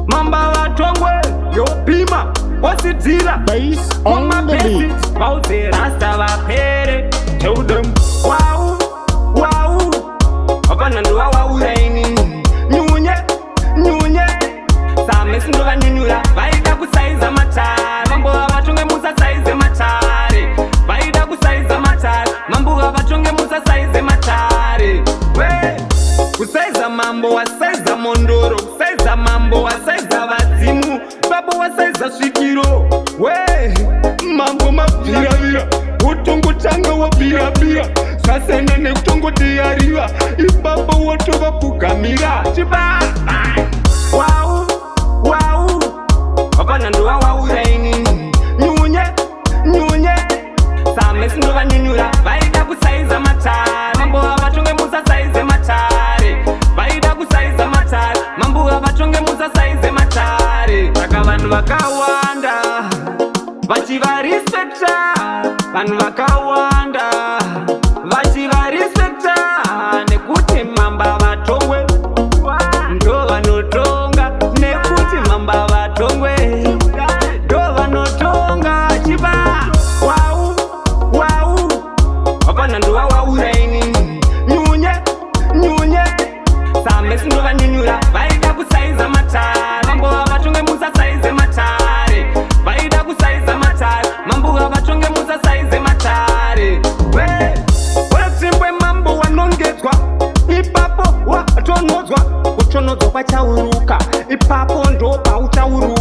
mamba vatongwe yopima wosidzira wamabhesi vauze rasta vapere teudem wau wau apana nduva wauraini nyunye nyunye same sindovanyunyura vaida kusaiza matare mambuva vatonge musasaize matare vaida kusaiza matare mambuva vatonge musasaize matare we kusaiza mambo wasaiza mondoro kusaiza mambo wasaiza vadzimu babo wasaiza svikiro we mambo mabviravira utongotanga wabvirabvira zvasiyana nekutongodiyariva ipapo wotovapfugamira chiba wau wau apana nduva wauraini nyunye nyunye same sindovanyunyura vaida kusaiza matare mambuva vatonge musasaize matare vaida kusaiza matare mambuva vatonge musasaize matare saka vanhu vakawanda vachivarespekta vanhu vakawanda vachivarespekta nekuti mamba vatongwe ndo vanotonga nekuti mamba vatongwe ndo vanotonga chiba wau wau apana nduva wauraini nyunye nyunye same sindovanyunyura vaida kusaiza matare mambuva vatonge musasaize matare vaida kusaiza matare mambuva vatonge musasaize matare wesimbwe mambo wanongedzwa ipapo watonodzwa kutonodzwa kwachauruka ipapo ndo pauchauru